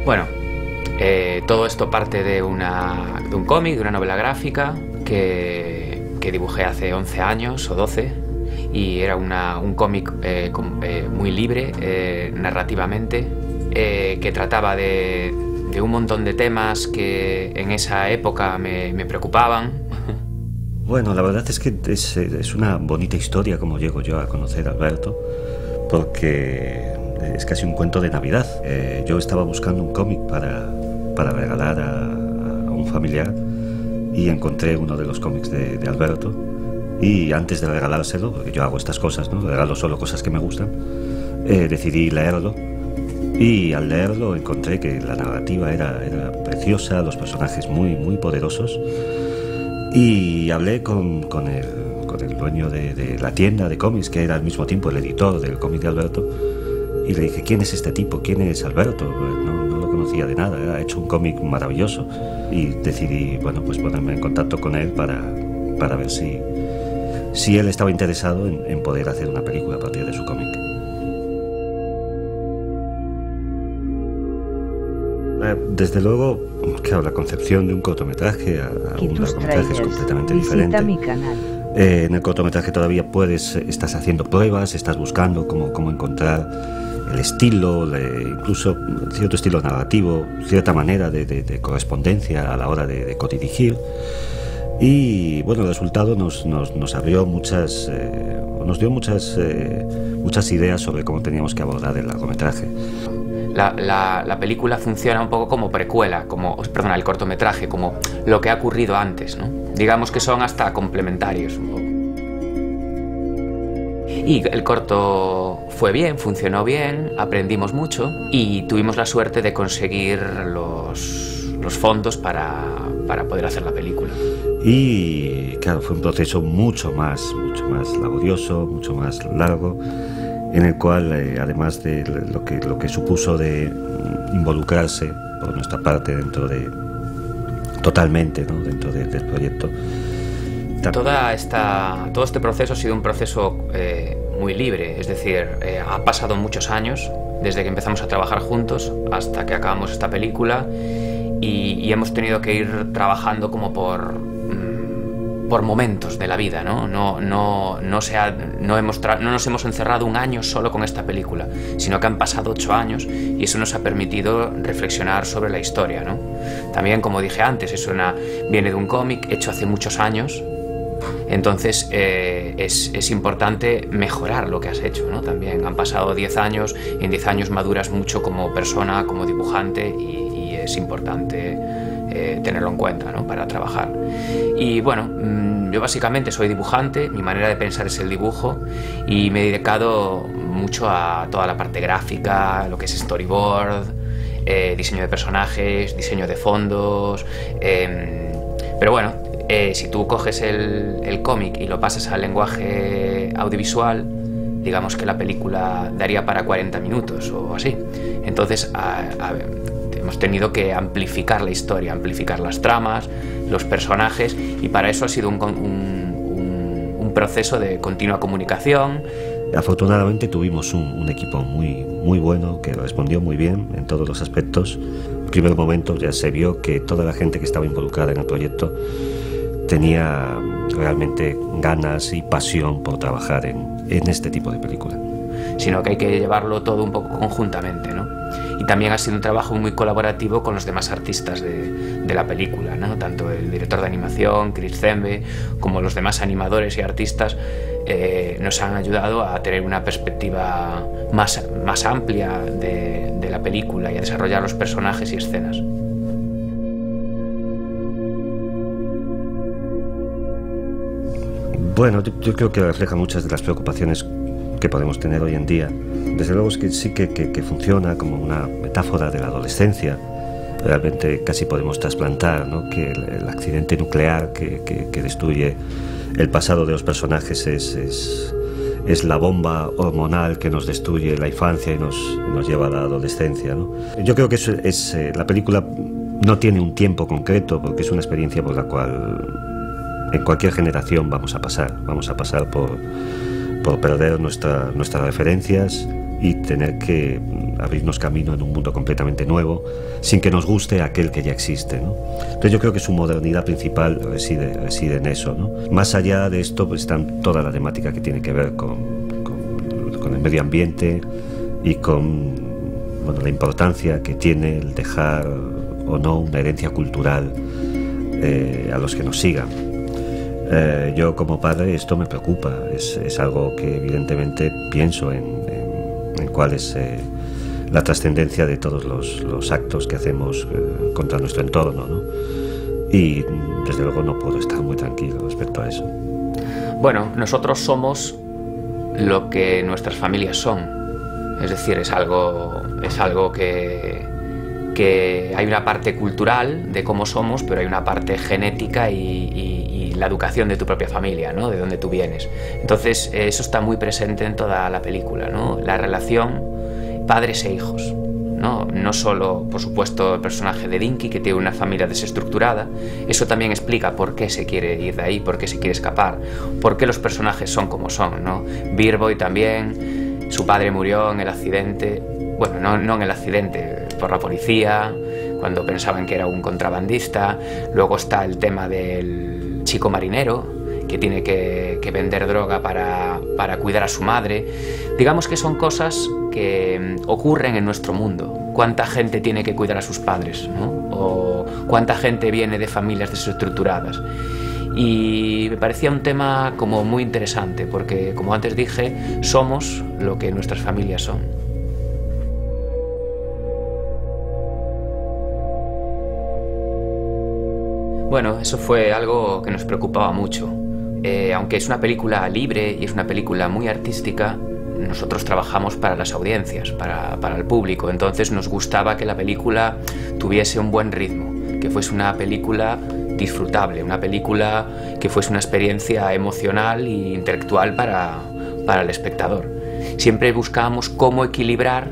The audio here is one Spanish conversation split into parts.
Bueno, todo esto parte de un cómic, de una novela gráfica que dibujé hace 11 años o 12, y era un cómic muy libre narrativamente, que trataba de un montón de temas que en esa época me preocupaban. Bueno, la verdad es que es una bonita historia como llego yo a conocer a Alberto, porque es casi un cuento de Navidad. Yo estaba buscando un cómic para regalar a un familiar y encontré uno de los cómics de Alberto, y antes de regalárselo, porque yo hago estas cosas, ¿no? Regalo solo cosas que me gustan, decidí leerlo, y al leerlo encontré que la narrativa era preciosa, los personajes muy poderosos, y hablé con el dueño de la tienda de cómics, que era al mismo tiempo el editor del cómic de Alberto, y le dije: ¿quién es este tipo? ¿Quién es Alberto? No lo conocía de nada, ha hecho un cómic maravilloso, y decidí, bueno, pues ponerme en contacto con él para ver si él estaba interesado en poder hacer una película a partir de su cómic. Desde luego, claro, la concepción de un cortometraje a un largometraje es completamente diferente. Mi canal. En el cortometraje todavía estás haciendo pruebas, estás buscando cómo encontrar el estilo, incluso cierto estilo narrativo, cierta manera de correspondencia a la hora de codirigir. Y bueno, el resultado nos abrió nos dio muchas ideas sobre cómo teníamos que abordar el largometraje. La película funciona un poco como precuela, el cortometraje, como lo que ha ocurrido antes, ¿no? Digamos que son hasta complementarios un poco. Y el corto fue bien, funcionó bien, aprendimos mucho y tuvimos la suerte de conseguir los fondos para poder hacer la película. Y claro, fue un proceso mucho más laborioso, mucho más largo, en el cual, además de lo que supuso de involucrarse por nuestra parte totalmente, ¿no? Dentro del proyecto. Todo este proceso ha sido un proceso muy libre, es decir, ha pasado muchos años desde que empezamos a trabajar juntos hasta que acabamos esta película, y hemos tenido que ir trabajando como por momentos de la vida, ¿no? No nos hemos encerrado un año solo con esta película, sino que han pasado 8 años, y eso nos ha permitido reflexionar sobre la historia, ¿no? También, como dije antes, viene de un cómic hecho hace muchos años, entonces es importante mejorar lo que has hecho, ¿no? También han pasado 10 años, y en 10 años maduras mucho como persona, como dibujante, y es importante tenerlo en cuenta, ¿no? Para trabajar. Y bueno, yo básicamente soy dibujante, mi manera de pensar es el dibujo, y me he dedicado mucho a toda la parte gráfica, lo que es storyboard, diseño de personajes, diseño de fondos, pero bueno, si tú coges el cómic y lo pasas al lenguaje audiovisual, digamos que la película daría para 40 minutos o así. Entonces hemos tenido que amplificar la historia, amplificar las tramas, los personajes, y para eso ha sido un proceso de continua comunicación. Afortunadamente tuvimos un equipo muy bueno, que respondió muy bien en todos los aspectos. En el primer momento ya se vio que toda la gente que estaba involucrada en el proyecto tenía realmente ganas y pasión por trabajar en este tipo de película. Sino que hay que llevarlo todo un poco conjuntamente, ¿no? Y también ha sido un trabajo muy colaborativo con los demás artistas de la película, ¿no? Tanto el director de animación, Chris Zembe, como los demás animadores y artistas nos han ayudado a tener una perspectiva más amplia de la película y a desarrollar los personajes y escenas. Bueno, yo creo que refleja muchas de las preocupaciones que podemos tener hoy en día. Desde luego es que sí que funciona como una metáfora de la adolescencia. Realmente casi podemos trasplantar, ¿no? Que el accidente nuclear que destruye el pasado de los personajes es la bomba hormonal que nos destruye la infancia y nos lleva a la adolescencia, ¿no? Yo creo que la película no tiene un tiempo concreto, porque es una experiencia por la cual en cualquier generación vamos a pasar por perder nuestras referencias y tener que abrirnos camino en un mundo completamente nuevo, sin que nos guste aquel que ya existe, ¿no? Entonces yo creo que su modernidad principal reside en eso, ¿no? Más allá de esto, pues está toda la temática que tiene que ver con el medio ambiente y con, bueno, la importancia que tiene el dejar o no una herencia cultural a los que nos sigan. Yo como padre esto me preocupa, es algo que evidentemente pienso en cuál es la trascendencia de todos los actos que hacemos contra nuestro entorno, ¿no? Y desde luego no puedo estar muy tranquilo respecto a eso. Bueno, nosotros somos lo que nuestras familias son, es decir, es algo que hay una parte cultural de cómo somos, pero hay una parte genética y la educación de tu propia familia, ¿no? De dónde tú vienes. Entonces eso está muy presente en toda la película, ¿no? La relación padres e hijos, ¿no? No solo, por supuesto, el personaje de Dinky, que tiene una familia desestructurada. Eso también explica por qué se quiere ir de ahí, por qué se quiere escapar, por qué los personajes son como son, ¿no? Beer Boy también, su padre murió en el accidente, bueno, no en el accidente, por la policía, cuando pensaban que era un contrabandista. Luego está el tema del chico marinero, que tiene que vender droga para cuidar a su madre. Digamos que son cosas que ocurren en nuestro mundo. ¿Cuánta gente tiene que cuidar a sus padres, ¿no? O cuánta gente viene de familias desestructuradas? Y me parecía un tema como muy interesante, porque, como antes dije, somos lo que nuestras familias son. Bueno, eso fue algo que nos preocupaba mucho. Aunque es una película libre y es una película muy artística, nosotros trabajamos para las audiencias, para el público. Entonces nos gustaba que la película tuviese un buen ritmo, que fuese una película disfrutable, una película que fuese una experiencia emocional e intelectual para el espectador. Siempre buscábamos cómo equilibrar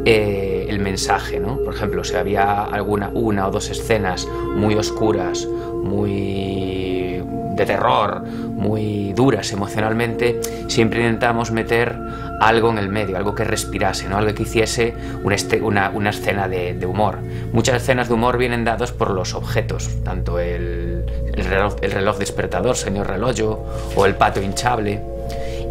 el mensaje, ¿no? Por ejemplo, si había una o dos escenas muy oscuras, muy de terror, muy duras emocionalmente, siempre intentamos meter algo en el medio, algo que respirase, ¿no? Algo que hiciese una escena de humor. Muchas escenas de humor vienen dadas por los objetos, tanto el reloj despertador, señor Relojio, o el pato hinchable.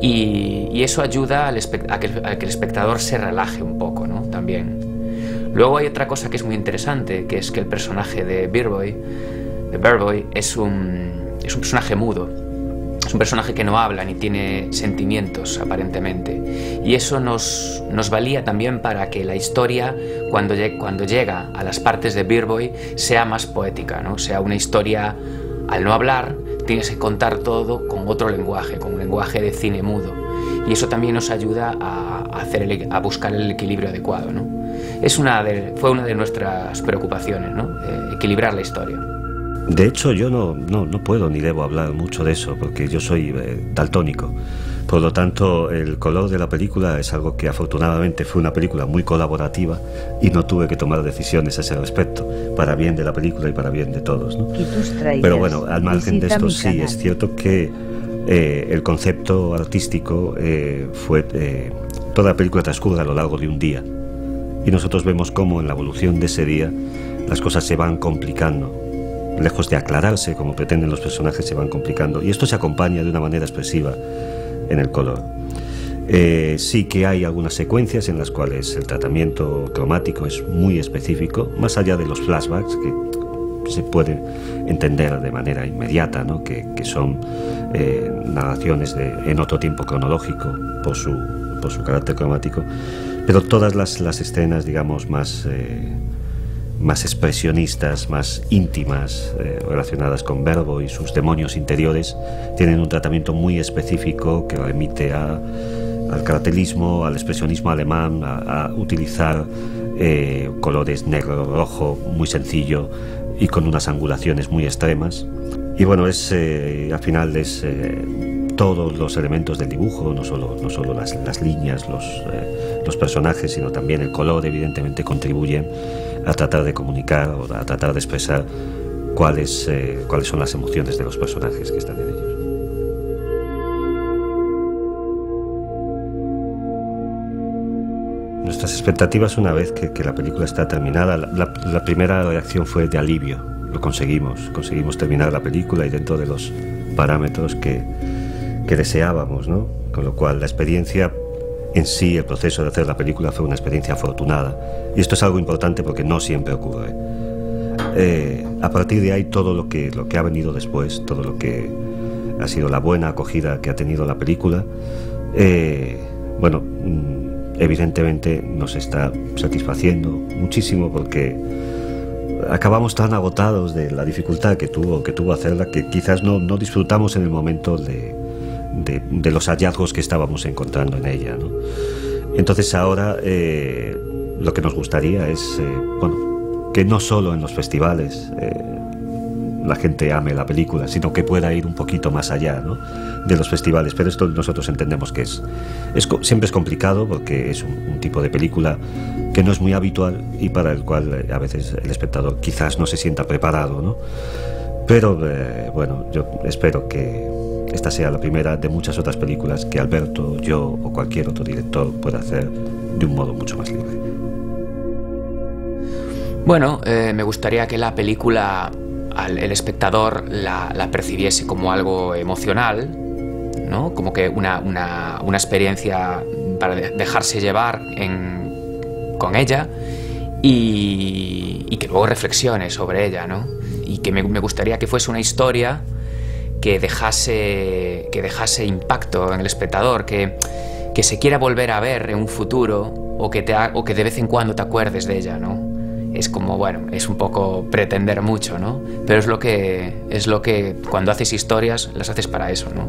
Y eso ayuda a que el espectador se relaje un poco, ¿no? También. Luego hay otra cosa que es muy interesante, que es que el personaje de Beer Boy es un personaje mudo. Es un personaje que no habla ni tiene sentimientos, aparentemente. Y eso nos valía también para que la historia, cuando llega a las partes de Beer Boy, sea más poética, ¿no? Sea una historia, al no hablar, tienes que contar todo con otro lenguaje, con un lenguaje de cine mudo. Y eso también nos ayuda a buscar el equilibrio adecuado, ¿no? Fue una de nuestras preocupaciones, ¿no? Equilibrar la historia. De hecho, yo no puedo ni debo hablar mucho de eso, porque yo soy daltónico. Por lo tanto, el color de la película es algo que afortunadamente fue una película muy colaborativa y no tuve que tomar decisiones a ese respecto, para bien de la película y para bien de todos, ¿no? Pero bueno, al margen de esto, sí, es cierto que el concepto artístico fue... toda la película transcurre a lo largo de un día y nosotros vemos cómo en la evolución de ese día las cosas se van complicando. Lejos de aclararse, como pretenden los personajes, se van complicando. Y esto se acompaña de una manera expresiva en el color. Sí que hay algunas secuencias en las cuales el tratamiento cromático es muy específico, más allá de los flashbacks, que se puede entender de manera inmediata, ¿no? que son narraciones en otro tiempo cronológico por su carácter cromático. Pero todas las escenas, digamos, más expresionistas, más íntimas, relacionadas con Beer Boy y sus demonios interiores, tienen un tratamiento muy específico que remite al cartelismo, al expresionismo alemán, a utilizar colores negro, rojo, muy sencillo y con unas angulaciones muy extremas. Y bueno, al final es todos los elementos del dibujo, no solo las líneas, los personajes, sino también el color, evidentemente contribuyen a tratar de comunicar o a tratar de expresar cuáles son las emociones de los personajes que están en ellos. Nuestras expectativas una vez que la película está terminada, la primera reacción fue de alivio. Lo conseguimos terminar la película y dentro de los parámetros que deseábamos, ¿no? Con lo cual la experiencia en sí, el proceso de hacer la película fue una experiencia afortunada. Y esto es algo importante porque no siempre ocurre. A partir de ahí todo lo que ha venido después, todo lo que ha sido la buena acogida que ha tenido la película, bueno, evidentemente nos está satisfaciendo muchísimo porque acabamos tan agotados de la dificultad que tuvo hacerla que quizás no disfrutamos en el momento de los hallazgos que estábamos encontrando en ella, ¿no? Entonces ahora lo que nos gustaría es bueno, que no solo en los festivales la gente ame la película, sino que pueda ir un poquito más allá, ¿no?, de los festivales. Pero esto nosotros entendemos que siempre es complicado porque es un tipo de película que no es muy habitual y para el cual a veces el espectador quizás no se sienta preparado, ¿no? Pero bueno, yo espero que esta sea la primera de muchas otras películas que Alberto, yo o cualquier otro director pueda hacer de un modo mucho más libre. Bueno, me gustaría que la película el espectador la percibiese como algo emocional, ¿no? Como que una experiencia para dejarse llevar con ella y que luego reflexione sobre ella, ¿no? Y que me gustaría que fuese una historia que dejase impacto en el espectador, que se quiera volver a ver en un futuro o que de vez en cuando te acuerdes de ella, ¿no? Es como, bueno, es un poco pretender mucho, ¿no? Pero es lo que cuando haces historias las haces para eso, ¿no?